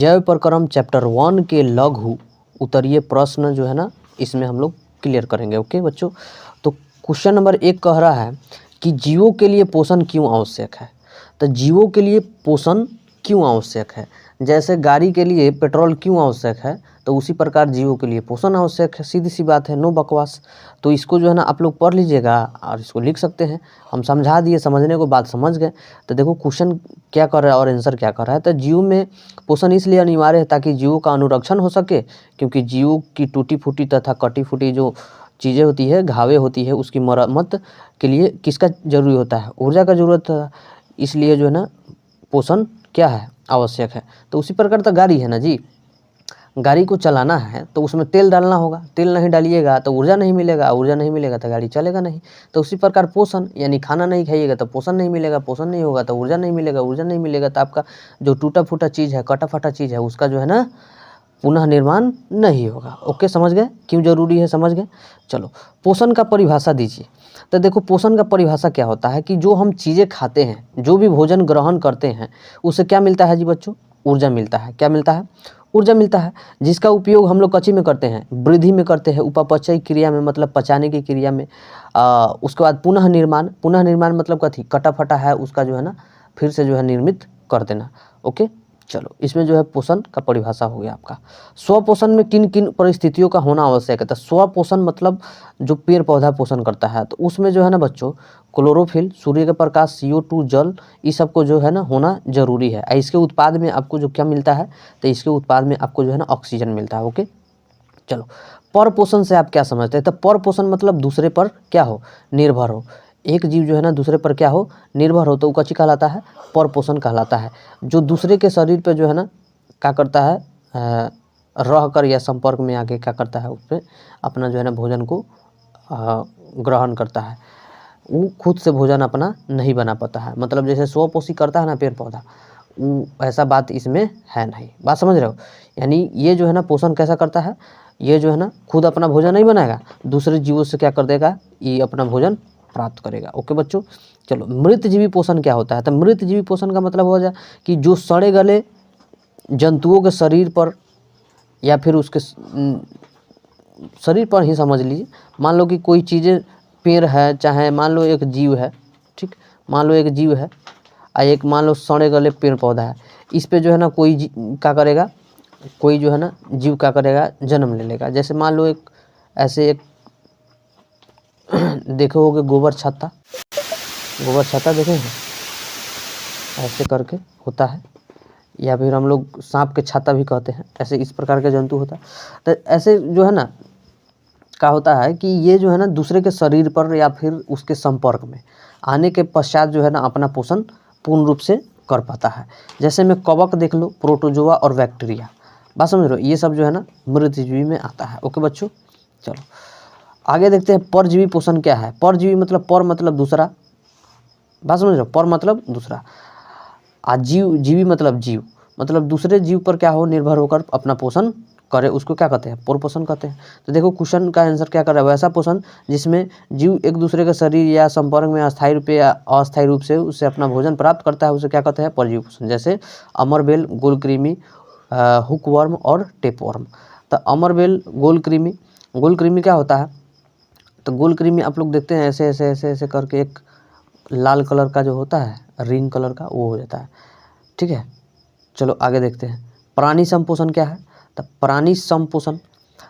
जैव प्रक्रम चैप्टर 1 के लघु उत्तरीय प्रश्न जो है ना, इसमें हम लोग क्लियर करेंगे। ओके बच्चों, तो क्वेश्चन नंबर 1 कह रहा है कि जीवों के लिए पोषण क्यों आवश्यक है। तो जीवों के लिए पोषण क्यों आवश्यक है, जैसे गाड़ी के लिए पेट्रोल क्यों आवश्यक है, तो उसी प्रकार जीवों के लिए पोषण आवश्यक है। सीधी सी बात है, नो बकवास। तो इसको जो है ना आप लोग पढ़ लीजिएगा और इसको लिख सकते हैं। हम समझा दिए, समझने को बात समझ गए। तो देखो क्वेश्चन क्या कर रहा है और आंसर क्या कर रहा है। तो जीव में पोषण इसलिए अनिवार्य है ताकि जीवों का अनुरक्षण हो सके, क्योंकि जीवों की टूटी फूटी तथा कटी फूटी जो चीज़ें होती है, घावे होती है, उसकी मरम्मत के लिए किसका जरूरी होता है, ऊर्जा का जरूरत है। इसलिए जो है ना पोषण क्या है, आवश्यक है। तो उसी प्रकार तो गाड़ी है ना जी, गाड़ी को चलाना है तो उसमें तेल डालना होगा, तेल नहीं डालिएगा तो ऊर्जा नहीं मिलेगा, ऊर्जा नहीं मिलेगा तो गाड़ी चलेगा नहीं। तो उसी प्रकार पोषण, यानी खाना नहीं खाइएगा तो पोषण नहीं मिलेगा, पोषण नहीं होगा तो ऊर्जा नहीं मिलेगा, ऊर्जा नहीं मिलेगा तो आपका जो टूटा फूटा चीज़ है, कटा फटा चीज़ है, उसका जो है ना पुनः निर्माण नहीं होगा। ओके, समझ गए क्यों जरूरी है, समझ गए। चलो पोषण का परिभाषा दीजिए। तो देखो पोषण का परिभाषा क्या होता है कि जो हम चीज़ें खाते हैं, जो भी भोजन ग्रहण करते हैं, उससे क्या मिलता है जी बच्चों, ऊर्जा मिलता है। क्या मिलता है, ऊर्जा मिलता है, जिसका उपयोग हम लोग कच्ची में करते हैं, वृद्धि में करते हैं, उपापचय क्रिया में, मतलब पचाने की क्रिया में। उसके बाद पुनः निर्माण, पुनः निर्माण मतलब कथी, कटा फटा है उसका जो है ना फिर से जो है निर्मित कर देना। ओके चलो, इसमें जो है पोषण का परिभाषा हो गया आपका। स्वपोषण में किन किन परिस्थितियों का होना आवश्यक है। तो स्वपोषण मतलब जो पेड़ पौधा पोषण करता है, तो उसमें जो है ना बच्चों क्लोरोफिल, सूर्य का प्रकाश, CO2, जल, इस सब को जो है ना होना जरूरी है। इसके उत्पाद में आपको जो क्या मिलता है, तो इसके उत्पाद में आपको जो है ना ऑक्सीजन मिलता है। ओके चलो, पर पोषण से आप क्या समझते हैं। तो पर पोषण मतलब दूसरे पर क्या हो, निर्भर हो। एक जीव जो है ना दूसरे पर क्या हो, निर्भर हो, तो वो कच्ची कहलाता है, पर पोषण कहलाता है। जो दूसरे के शरीर पे जो है ना क्या करता है, रह कर या संपर्क में आके क्या करता है, उस पर अपना जो है ना भोजन को ग्रहण करता है। वो खुद से भोजन अपना नहीं बना पाता है, मतलब जैसे स्वपोषी करता है ना पेड़ पौधा, वो ऐसा बात इसमें है नहीं। बात समझ रहे हो, यानी ये जो है ना पोषण कैसा करता है, ये जो है ना खुद अपना भोजन नहीं बनाएगा, दूसरे जीवों से क्या कर देगा, ये अपना भोजन प्राप्त करेगा। ओके बच्चों चलो, मृत जीवी पोषण क्या होता है। तो मृत जीवी पोषण का मतलब हो जाए कि जो सड़े गले जंतुओं के शरीर पर या फिर उसके शरीर पर ही समझ लीजिए, मान लो कि कोई चीज़ें, पेड़ है, चाहे मान लो एक जीव है, ठीक, मान लो एक जीव है और एक मान लो सड़े गले पेड़ पौधा है, इस पे जो है ना कोई क्या करेगा, कोई जो है ना जीव क्या करेगा, जन्म ले लेगा। जैसे मान लो एक ऐसे एक देखे होगे गोबर छत्ता, गोबर छत्ता देखे हैं, ऐसे करके होता है, या फिर हम लोग सांप के छत्ता भी कहते हैं, ऐसे इस प्रकार के जंतु होता है। तो ऐसे जो है ना क्या होता है कि ये जो है ना दूसरे के शरीर पर या फिर उसके संपर्क में आने के पश्चात जो है ना अपना पोषण पूर्ण रूप से कर पाता है। जैसे में कवक देख लो, प्रोटोजोआ और बैक्टीरिया, बात समझ रहे हो, ये सब जो है ना मृतजीवी में आता है। ओके बच्चों चलो आगे देखते हैं, परजीवी पोषण क्या है। परजीवी मतलब पर मतलब दूसरा, बात समझ रहे हो, पर मतलब दूसरा, जीव, जीवी मतलब जीव, मतलब दूसरे जीव पर क्या हो, निर्भर होकर अपना पोषण करे, उसको क्या कहते हैं, पर पोषण कहते हैं। तो देखो क्वेश्चन का आंसर क्या कर रहा है, वैसा पोषण जिसमें जीव एक दूसरे के शरीर या संपर्क में अस्थायी रूप या अस्थायी रूप से उससे अपना भोजन प्राप्त करता है, उसे क्या कहते हैं, परजीवी पोषण। जैसे अमरबेल, गोलकृमि, हुकवर्म और टेपवर्म। तो अमरबेल, गोलकृमि, गोलकृमि क्या होता है, तो गोलकृमि आप लोग देखते हैं ऐसे ऐसे ऐसे ऐसे करके एक लाल कलर का जो होता है, रिंग कलर का, वो हो जाता है, ठीक है। चलो आगे देखते हैं, प्राणी संपोषण क्या है। तो प्राणी संपोषण,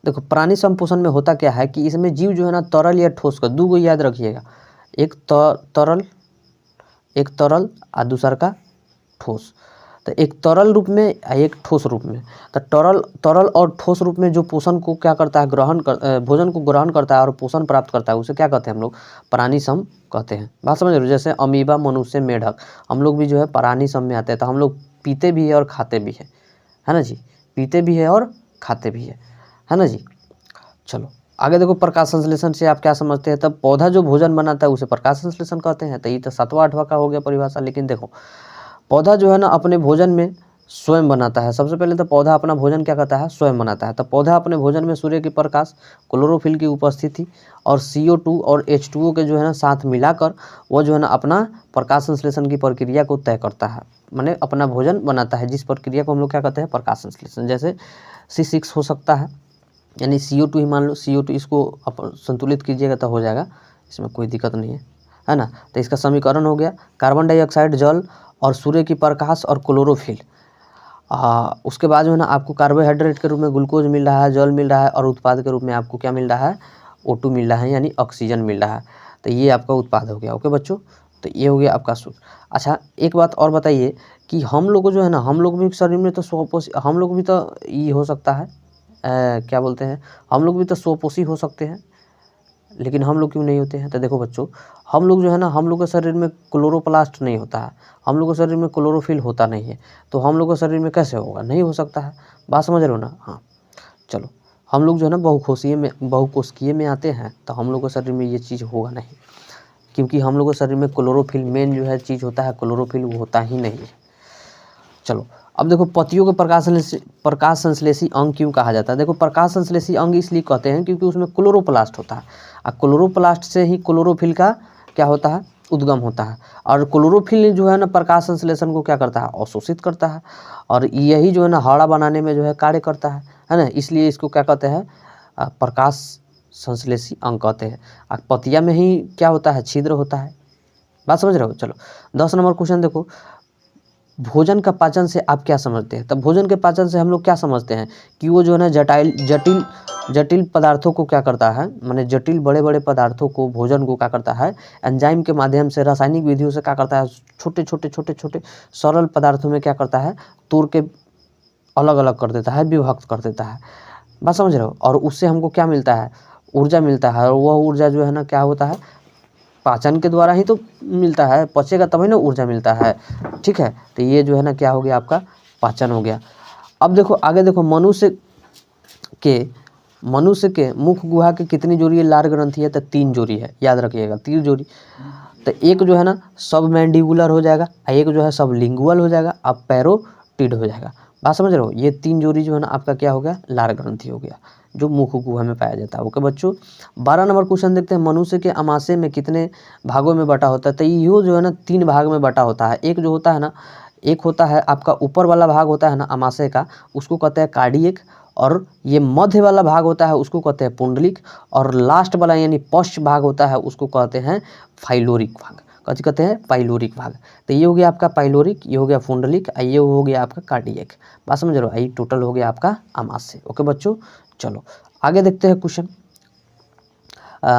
देखो प्राणी संपोषण में होता क्या है कि इसमें जीव जो है ना तरल या ठोस का, दो याद रखिएगा, एक तरल, एक तरल और दूसरा का ठोस। तो एक तरल रूप में एक ठोस रूप में। तो तरल और ठोस रूप में जो पोषण को क्या करता है, भोजन को ग्रहण करता है और पोषण प्राप्त करता है, उसे क्या कहते हैं हम लोग, प्राणी सम कहते हैं। बात समझ रहे हो, जैसे अमीबा, मनुष्य, मेढक, हम लोग भी जो है प्राणी सम में आते हैं। तो हम लोग पीते भी है और खाते भी है ना जी, पीते भी है और खाते भी है ना जी। चलो आगे देखो, प्रकाश संश्लेषण से आप क्या समझते हैं। तब पौधा जो भोजन बनाता है उसे प्रकाश संश्लेषण कहते हैं। तो ये तो 7वां 8वां का हो गया परिभाषा। लेकिन देखो पौधा जो है ना अपने भोजन में स्वयं बनाता है। सबसे पहले तो पौधा अपना भोजन क्या करता है, स्वयं बनाता है। तो पौधा अपने भोजन में सूर्य की प्रकाश, क्लोरोफिल की उपस्थिति और CO2 और H2O के जो है ना साथ मिलाकर वो जो है ना अपना प्रकाश संश्लेषण की प्रक्रिया को तय करता है, माने अपना भोजन बनाता है, जिस प्रक्रिया को हम लोग क्या कहते हैं, प्रकाश संश्लेषण। जैसे C6 हो सकता है, यानी CO2 ही मान लो, CO2 इसको संतुलित कीजिएगा तो हो जाएगा, इसमें कोई दिक्कत नहीं है ना। तो इसका समीकरण हो गया कार्बन डाइऑक्साइड, जल और सूर्य की प्रकाश और क्लोरोफिल। उसके बाद जो है ना आपको कार्बोहाइड्रेट के रूप में ग्लूकोज मिल रहा है, जल मिल रहा है और उत्पाद के रूप में आपको क्या मिल रहा है, O2 मिल रहा है, यानी ऑक्सीजन मिल रहा है। तो ये आपका उत्पाद हो गया। ओके बच्चों, तो ये हो गया आपका सूत्र। अच्छा एक बात और बताइए कि हम लोग को जो है ना, हम लोग भी शरीर में तो स्वपोषी, हम लोग भी तो ये हो सकता है, क्या बोलते हैं, हम लोग भी तो स्वपोषी हो सकते हैं, लेकिन हम लोग क्यों नहीं होते हैं। तो देखो बच्चों, हम लोग जो है ना, हम लोग के शरीर में क्लोरोप्लास्ट नहीं होता है, हम लोग के शरीर में क्लोरोफिल होता नहीं है, तो हम लोग के शरीर में कैसे होगा, नहीं हो सकता है। बात समझ रहे हो ना। हाँ चलो, हम लोग जो है ना बहुकोशिकीय में आते हैं, तो हम लोग के शरीर में ये चीज़ होगा नहीं, क्योंकि हम लोग के शरीर में क्लोरोफिल मेन जो है चीज़ होता है, क्लोरोफिल वो होता ही नहीं है। चलो अब देखो, पत्तियों के प्रकाश संश्लेषी अंग क्यों कहा जाता है। देखो प्रकाश संश्लेषी अंग इसलिए कहते हैं क्योंकि उसमें क्लोरोप्लास्ट होता है, और क्लोरोप्लास्ट से ही क्लोरोफिल का क्या होता है, उद्गम होता है। और क्लोरोफिल जो है ना प्रकाश संश्लेषण को क्या करता है, अवशोषित करता है, और यही जो है ना हाड़ा बनाने में जो है कार्य करता है ना। इसलिए इसको क्या कहते हैं, प्रकाश संश्लेषी अंग कहते हैं। पत्तियाँ में ही क्या होता है, छिद्र होता है। बात समझ रहे हो। चलो 10 नंबर क्वेश्चन देखो, भोजन का पाचन से आप क्या समझते हैं। तब भोजन के पाचन से हम लोग क्या समझते हैं कि वो जो है ना जटिल पदार्थों को क्या करता है, माने जटिल बड़े बड़े पदार्थों को, भोजन को क्या करता है, एंजाइम के माध्यम से, रासायनिक विधियों से क्या करता है, छोटे छोटे सरल पदार्थों में क्या करता है, तोड़ के अलग अलग कर देता है, विभक्त कर देता है। बात समझ रहे हो। और उससे हमको क्या मिलता है, ऊर्जा मिलता है, और वह ऊर्जा जो है ना क्या होता है, पाचन के द्वारा ही तो मिलता है, पचेगा तभी ना ऊर्जा मिलता है। ठीक है, तो ये जो है ना क्या हो गया, आपका पाचन हो गया। अब देखो आगे देखो, मनुष्य के मुख गुहा के कितनी जोड़ी है, लार ग्रंथि है, तो 3 जोड़ी है, याद रखिएगा 3 जोड़ी। तो एक जो है ना सब मैंडिबुलर हो जाएगा, एक जो है सब लिंगुअल हो जाएगा, अब पैरोटिड हो जाएगा। बात समझ रहे हो। ये 3 जोड़ी जो है ना आपका क्या हो गया, लार ग्रंथि हो गया, जो मुख गुहा में पाया जाता है। ओके बच्चों, 12 नंबर क्वेश्चन देखते हैं, मनुष्य के आमाशय में कितने भागों में बटा होता है। तो ये जो है ना 3 भाग में बटा होता है। एक जो होता है ना, एक होता है आपका ऊपर वाला भाग होता है ना आमाशय का, उसको कहते हैं कार्डियक, और ये मध्य वाला भाग होता है उसको कहते हैं पुंडलिक, और लास्ट वाला यानी पश्च भाग होता है उसको कहते हैं फाइलोरिक भाग। कथी कहते हैं, पाइलोरिक भाग। तो ये हो गया आपका पाइलोरिक, ये हो गया पुंडलिक, ये हो गया आपका कार्डियक। बात समझ रहे हो। ये टोटल हो गया आपका आमाशय। ओके बच्चों, चलो आगे देखते हैं क्वेश्चन।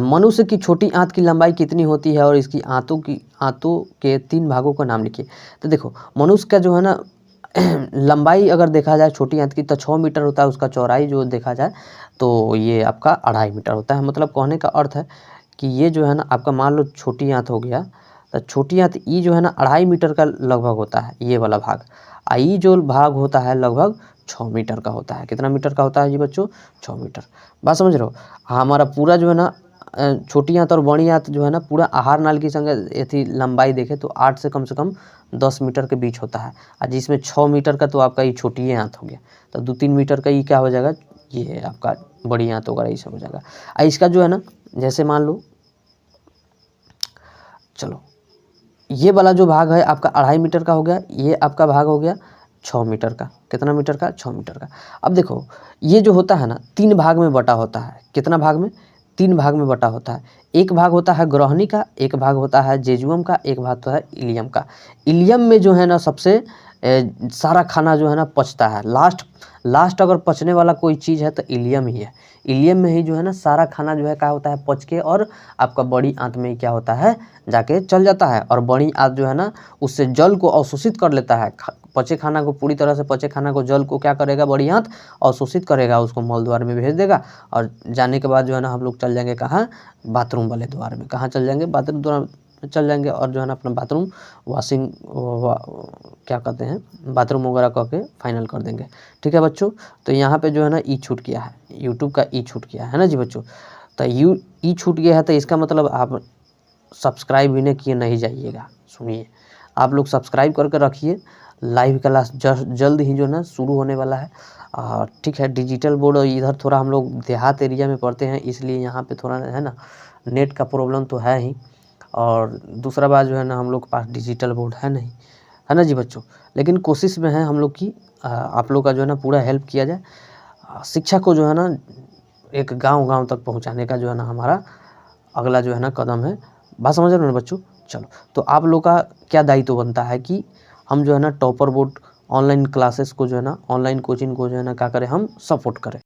मनुष्य की छोटी आंत की लंबाई कितनी होती है और इसकी आंतों के 3 भागों का नाम लिखिए। तो देखो मनुष्य का जो है ना लंबाई अगर देखा जाए छोटी आंत की तो 6 मीटर होता है, उसका चौड़ाई जो देखा जाए तो ये आपका 2.5 मीटर होता है। मतलब कहने का अर्थ है कि ये जो है ना आपका मान लो छोटी आंत हो गया, तो छोटी आंत ई जो है ना 2.5 मीटर का लगभग होता है, ये वाला भाग। आई जो भाग होता है लगभग 6 मीटर का होता है। कितना मीटर का होता है जी बच्चों, 6 मीटर। बात समझ रहे हो। हमारा पूरा जो है ना छोटी आंत और बड़ी आंत जो है ना पूरा आहार नाल की संग यदि लंबाई देखें तो 8 से कम 10 मीटर के बीच होता है, और जिसमें 6 मीटर का तो आपका ये छोटी आंत हो गया, तो 2-3 मीटर का ये क्या हो जाएगा, ये आपका बड़ी आंत वगैरह ये सब हो जाएगा। इसका जो है ना जैसे मान लो, चलो ये वाला जो भाग है आपका 2.5 मीटर का हो गया, ये आपका भाग हो गया 6 मीटर का। कितना मीटर का, 6 मीटर का। अब देखो ये जो होता है ना 3 भाग में बटा होता है। कितना भाग में, 3 भाग में बटा होता है। एक भाग होता है ग्रहणी का, एक भाग होता है जेजुअम का, एक भाग होता है इलियम का। इलियम में जो है ना सबसे सारा खाना जो है ना पचता है। लास्ट अगर पचने वाला कोई चीज़ है तो इलियम ही है। इलियम में ही जो है ना सारा खाना जो है क्या होता है पच के, और आपका बड़ी आंत में क्या होता है जाके चल जाता है, और बड़ी आंत जो है ना उससे जल को अवशोषित कर लेता है। पचे खाना को, पूरी तरह से पचे खाना को, जल को क्या करेगा, बड़ी आंत अवशोषित करेगा, उसको मल द्वार में भेज देगा, और जाने के बाद जो है ना हम लोग चल जाएंगे कहाँ, बाथरूम वाले द्वार में। कहाँ चल जाएंगे, बाथरूम द्वार चल जाएंगे, और जो है ना अपना बाथरूम क्या कहते हैं, बाथरूम वगैरह कह के फाइनल कर देंगे। ठीक है बच्चों, तो यहाँ पे जो है ना ई छूट गया है, यूट्यूब का ई छूट गया है ना जी बच्चों। तो ई छूट गया है तो इसका मतलब आप सब्सक्राइब भी नहीं किए नहीं जाइएगा। सुनिए, आप लोग सब्सक्राइब करके रखिए, लाइव क्लास जल्द ही जो है ना शुरू होने वाला है। ठीक है, डिजिटल बोर्ड इधर थोड़ा हम लोग देहात एरिया में पढ़ते हैं, इसलिए यहाँ पे थोड़ा है ना नेट का प्रॉब्लम तो है ही, और दूसरा बात जो है ना हम लोग के पास डिजिटल बोर्ड है नहीं, है ना जी बच्चों। लेकिन कोशिश में है हम लोग की आप लोग का जो है ना पूरा हेल्प किया जाए। शिक्षा को जो है ना एक गांव-गांव तक पहुंचाने का जो है ना हमारा अगला जो है ना कदम है। बात समझ रहे हो ना बच्चों? चलो, तो आप लोग का क्या दायित्व बनता है कि हम जो है ना टॉपर बोर्ड ऑनलाइन क्लासेस को जो है ना ऑनलाइन कोचिंग को जो है ना क्या करें, हम सपोर्ट करें।